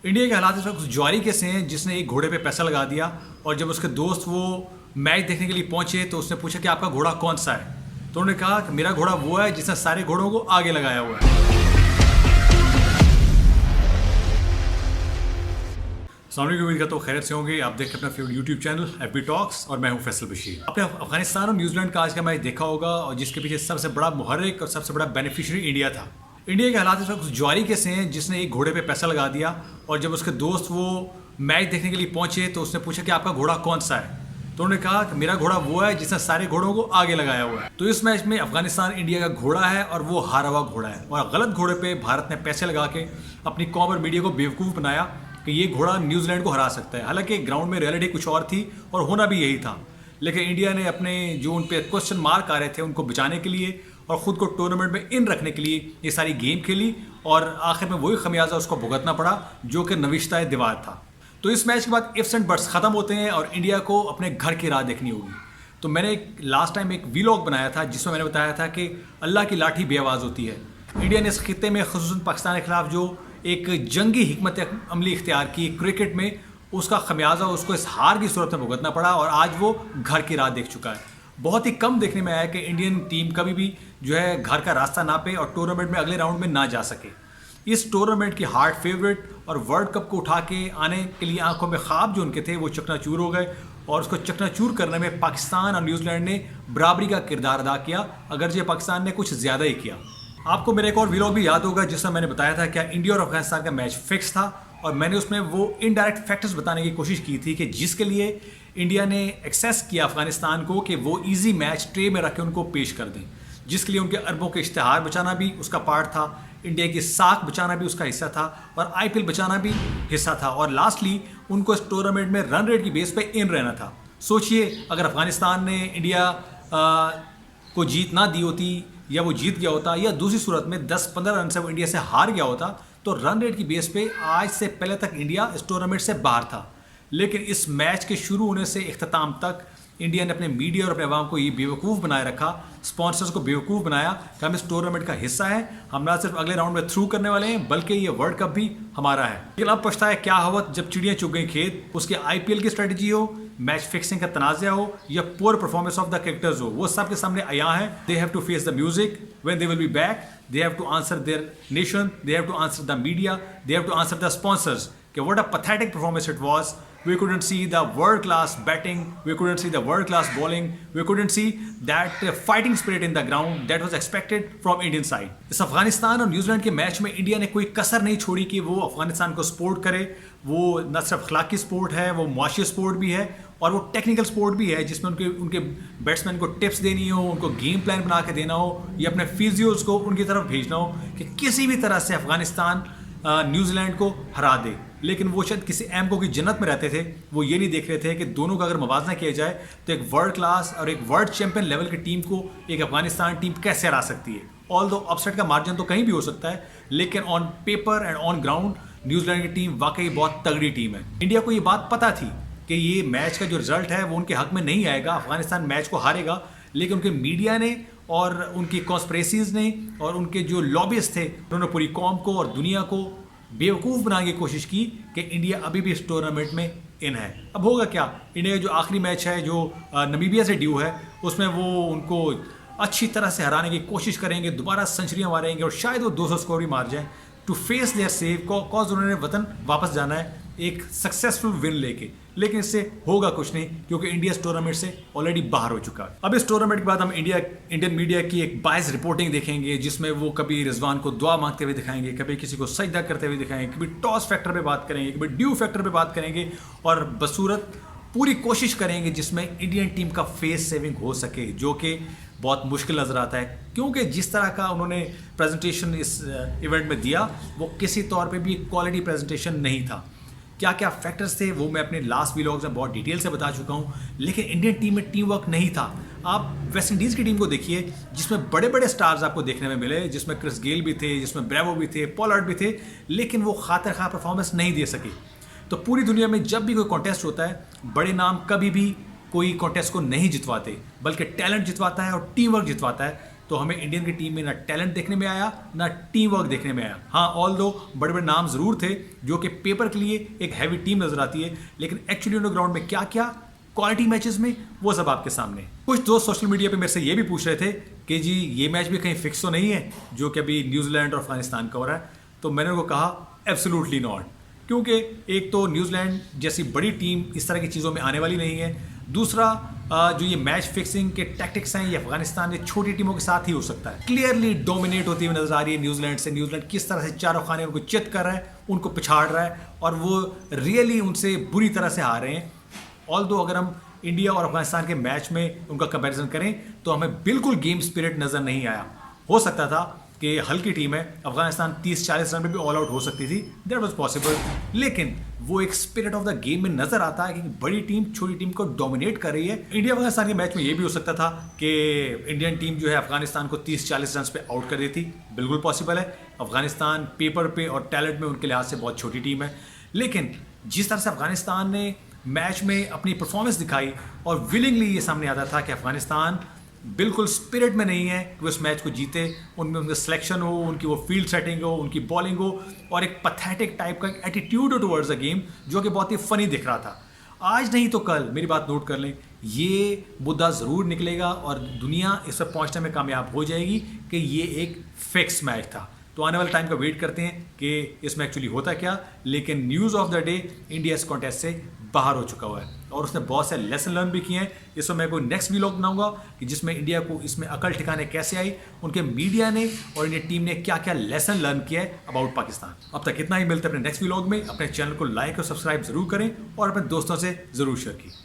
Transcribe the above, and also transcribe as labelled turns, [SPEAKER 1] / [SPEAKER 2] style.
[SPEAKER 1] India के हालात इस वक्त ज्वारी के से हैं जिसने एक घोड़े पे पैसा लगा दिया और जब उसके दोस्त वो मैच देखने के लिए पहुंचे तो उसने पूछा कि आपका घोड़ा कौन सा है। तो उन्होंने कहा कि मेरा घोड़ा वो है जिसने सारे घोड़ों को आगे लगाया हुआ है। सामने की उम्मीद करता हूँ खैरियत से होंगे। आप देख अपना favourite YouTube channel FB talks और मैं हूँ फैसल बशीर। आपने अफगानिस्तान और न्यूजीलैंड का आज का मैच देखा होगा और जिसके पीछे सबसे बड़ा मुहर्रिक और सबसे बड़ा बेनिफिशियरी इंडिया था। इंडिया के हालात इस वक्त ज्वारी के से हैं जिसने एक घोड़े पे पैसा लगा दिया और जब उसके दोस्त वो मैच देखने के लिए पहुंचे तो उसने पूछा कि आपका घोड़ा कौन सा है। तो उन्होंने कहा कि मेरा घोड़ा वो है जिसने सारे घोड़ों को आगे लगाया हुआ है। तो इस मैच में अफगानिस्तान इंडिया का घोड़ा है और वो हारा हुआ घोड़ा है और गलत घोड़े पे भारत ने पैसे लगा के अपनी कौम और मीडिया को बेवकूफ़ बनाया कि ये घोड़ा न्यूजीलैंड को हरा सकता है। हालांकि ग्राउंड में रियलिटी कुछ और थी और होना भी यही था, लेकिन इंडिया ने अपने जो उन पे क्वेश्चन मार्क आ रहे थे उनको बचाने के लिए और ख़ुद को टूर्नामेंट में इन रखने के लिए ये सारी गेम खेली और आखिर में वही खमियाजा उसको भुगतना पड़ा जो कि नविश्ता दीवार था। तो इस मैच के बाद इफ्स एंड बट्स ख़त्म होते हैं और इंडिया को अपने घर की राह देखनी होगी। तो मैंने लास्ट टाइम एक वीलॉग बनाया था जिसमें मैंने बताया था कि अल्लाह की लाठी बेआवाज़ होती है। इंडिया ने इस खित्ते में खुसूसन पाकिस्तान के खिलाफ जो एक जंगी हिकमत अमली इख्तियार की क्रिकेट में, उसका खमियाजा उसको इस हार की सूरत में भुगतना पड़ा और आज वो घर की राह देख चुका है। बहुत ही कम देखने में आया कि इंडियन टीम कभी भी जो है घर का रास्ता ना पे और टूर्नामेंट में अगले राउंड में ना जा सके। इस टूर्नामेंट की हार्ड फेवरेट और वर्ल्ड कप को उठा के आने के लिए आंखों में ख्वाब जो उनके थे वो चकनाचूर हो गए और उसको चकनाचूर करने में पाकिस्तान और न्यूजीलैंड ने बराबरी का किरदार अदा किया, अगरचे पाकिस्तान ने कुछ ज़्यादा ही किया। आपको मेरा एक और वीलॉग भी याद होगा जिसमें मैंने बताया था क्या इंडिया और अफगानिस्तान का मैच फिक्स था और मैंने उसमें वो इनडायरेक्ट फैक्टर्स बताने की कोशिश की थी कि जिसके लिए इंडिया ने एक्सेस किया अफगानिस्तान को कि वो इजी मैच ट्रे में रख के उनको पेश कर दें, जिसके लिए उनके अरबों के इश्तिहार बचाना भी उसका पार्ट था, इंडिया की साख बचाना भी उसका हिस्सा था और IPL बचाना भी हिस्सा था और लास्टली उनको इस टूर्नामेंट में रन रेट की बेस पे इन रहना था। सोचिए अगर अफगानिस्तान ने इंडिया को जीत ना दी होती या वो जीत गया होता या दूसरी सूरत में 10-15 रन से वो इंडिया से हार गया होता तो रन रेट की बेस पे आज से पहले तक इंडिया इस टूर्नामेंट से बाहर था। लेकिन इस मैच के शुरू होने से इख्तिताम तक इंडिया ने अपने मीडिया और अपने अवाम को ये बेवकूफ़ बनाए रखा, स्पॉन्सर्स को बेवकूफ़ बनाया कि हम इस टूर्नामेंट का हिस्सा है, हम ना सिर्फ अगले राउंड में थ्रू करने वाले हैं बल्कि ये वर्ल्ड कप भी हमारा है। लेकिन अब पछता है क्या हवत जब चिड़ियाँ चुग गई खेत। उसके IPL की स्ट्रेटजी हो, मैच फिक्सिंग का तनाज़ा हो या poor performance of the cricketers हो, वो सब के सामने आया है। They have to face the music when they will be back, they have to answer their nation, they have to answer the media, they have to answer the sponsors कि what a pathetic performance it was. We couldn't see the world-class batting, we couldn't see the world-class bowling, we couldn't see that fighting spirit in the ground that was expected from Indian side. इस अफगानिस्तान और New Zealand के match में India ने कोई कसर नहीं छोड़ी कि वो अफगानिस्तान को सपोर्ट करे। वो न सिर्फ अखलाकी स्पोर्ट है, वो मुआशी स्पोर्ट भी है और वो टेक्निकल स्पोर्ट भी है जिसमें उनके बैट्समैन को टिप्स देनी हो, उनको गेम प्लान बना के देना हो या अपने फिजियोज को उनकी तरफ भेजना हो कि किसी भी तरह से अफगानिस्तान न्यूजीलैंड को हरा दे। लेकिन वो शायद किसी एमको की जन्नत में रहते थे, वो ये नहीं देख रहे थे कि दोनों का अगर मवाजना किया जाए तो एक वर्ल्ड क्लास और एक वर्ल्ड चैंपियन लेवल की टीम को एक अफगानिस्तान टीम कैसे हरा सकती है। ऑल दो अपसेट का मार्जिन तो कहीं भी हो सकता है, लेकिन on paper and on ground New Zealand की टीम वाकई बहुत तगड़ी टीम है। इंडिया को ये बात पता थी कि ये मैच का जो रिजल्ट है वो उनके हक में नहीं आएगा, अफगानिस्तान मैच को हारेगा, लेकिन उनके मीडिया ने और उनकी कॉन्स्पिरेसीज ने और उनके जो लॉबिस्ट थे उन्होंने पूरी कौम को और दुनिया को बेवकूफ़ बनाने की कोशिश की कि इंडिया अभी भी इस टूर्नामेंट में इन है। अब होगा क्या, इंडिया का जो आखिरी मैच है जो नमीबिया से ड्यू है उसमें वो उनको अच्छी तरह से हराने की कोशिश करेंगे, दोबारा सेंचुरियाँ मारेंगे और शायद वो 200 स्कोर भी मार जाएं to face their save cause उन्होंने वतन वापस जाना है एक सक्सेसफुल विन लेके। लेकिन इससे होगा कुछ नहीं क्योंकि इंडिया इस टूर्नामेंट से ऑलरेडी बाहर हो चुका है। अब इस टूर्नामेंट के बाद हम इंडियन मीडिया की एक बायस रिपोर्टिंग देखेंगे जिसमें वो कभी रिजवान को दुआ मांगते हुए दिखाएंगे, कभी किसी को सजदा करते हुए दिखाएंगे, कभी टॉस फैक्टर पे बात करेंगे, कभी ड्यू फैक्टर पे बात करेंगे और बसूरत पूरी कोशिश करेंगे जिसमें इंडियन टीम का फेस सेविंग हो सके, जो कि बहुत मुश्किल नज़र आता है क्योंकि जिस तरह का उन्होंने प्रेजेंटेशन इस इवेंट में दिया वो किसी तौर पे भी क्वालिटी प्रेजेंटेशन नहीं था। क्या क्या फैक्टर्स थे वो मैं अपने लास्ट वीलॉग्स में बहुत डिटेल से बता चुका हूँ, लेकिन इंडियन टीम में टीम वर्क नहीं था। आप वेस्ट इंडीज़ की टीम को देखिए जिसमें बड़े बड़े स्टार्स आपको देखने में मिले, जिसमें क्रिस गेल भी थे, जिसमें ब्रेवो भी थे, पॉलार्ड भी थे, लेकिन वो खातिर खा परफॉर्मेंस नहीं दे सके। तो पूरी दुनिया में जब भी कोई कॉन्टेस्ट होता है बड़े नाम कभी भी कोई कॉन्टेस्ट को नहीं जितवाते बल्कि टैलेंट जितवाता है और टीम वर्क जितवाता है। तो हमें इंडियन की टीम में ना टैलेंट देखने में आया ना टीम वर्क देखने में आया। हाँ, ऑल दो बड़े बड़े नाम जरूर थे जो कि पेपर के लिए एक हैवी टीम नजर आती है, लेकिन एक्चुअली उन्होंने ग्राउंड में क्या क्या क्वालिटी मैचेस में, वो सब आपके सामने। कुछ दोस्त सोशल मीडिया पे मेरे से ये भी पूछ रहे थे कि जी ये मैच भी कहीं फिक्स तो नहीं है जो कि अभी न्यूजीलैंड और अफगानिस्तान का हो रहा है। तो मैंने उनको कहा एब्सोल्युटली नॉट, क्योंकि एक तो न्यूजीलैंड जैसी बड़ी टीम इस तरह की चीज़ों में आने वाली नहीं है। दूसरा, जो ये मैच फिक्सिंग के टैक्टिक्स हैं ये अफगानिस्तान ये छोटी टीमों के साथ ही हो सकता है। क्लियरली डोमिनेट होती हुई नजर आ रही है न्यूजीलैंड से। न्यूजीलैंड किस तरह से चारों खाने उनको चित कर रहा है, उनको पिछाड़ रहा है, और वो रियली उनसे बुरी तरह से हार रहे हैं। ऑल दो अगर हम इंडिया और अफगानिस्तान के मैच में उनका कंपैरिजन करें तो हमें बिल्कुल गेम स्पिरिट नज़र नहीं आया। हो सकता था कि हल्की टीम है, अफगानिस्तान 30-40 रन में भी ऑल आउट हो सकती थी, दैट वाज पॉसिबल, लेकिन वो एक स्पिरिट ऑफ द गेम में नजर आता है कि बड़ी टीम छोटी टीम को डोमिनेट कर रही है। इंडिया अफगानिस्तान के मैच में ये भी हो सकता था कि इंडियन टीम जो है अफगानिस्तान को 30-40 रन पे आउट कर देती, बिल्कुल पॉसिबल है। अफगानिस्तान पेपर पे और टैलेंट में उनके लिहाज से बहुत छोटी टीम है, लेकिन जिस तरह से अफगानिस्तान ने मैच में अपनी परफॉर्मेंस दिखाई और विलिंगली ये सामने आता था कि अफगानिस्तान बिल्कुल स्पिरिट में नहीं है कि वो इस मैच को जीते। उनमें उनका सिलेक्शन हो, उनकी वो फील्ड सेटिंग हो, उनकी बॉलिंग हो, और एक पैथेटिक टाइप का एटीट्यूड हो टुवर्ड्स द गेम जो कि बहुत ही फनी दिख रहा था। आज नहीं तो कल, मेरी बात नोट कर लें, ये मुद्दा ज़रूर निकलेगा और दुनिया इस पर पहुँचने में कामयाब हो जाएगी कि ये एक फिक्स मैच था। तो आने वाले टाइम का वेट करते हैं कि इसमें एक्चुअली होता क्या। लेकिन news of the day, India इस कॉन्टेस्ट से बाहर हो चुका हुआ है और उसने बहुत से लेसन लर्न भी किए हैं। इसमें मैं कोई नेक्स्ट व्लॉग बनाऊंगा कि जिसमें इंडिया को इसमें अकल ठिकाने कैसे आई, उनके मीडिया ने और इंडियन टीम ने क्या क्या लेसन लर्न किया है अबाउट पाकिस्तान। अब तक इतना ही, मिलते हैं अपने नेक्स्ट व्लॉग में। अपने चैनल को लाइक और सब्सक्राइब जरूर करें और अपने दोस्तों से ज़रूर शेयर कीजिए।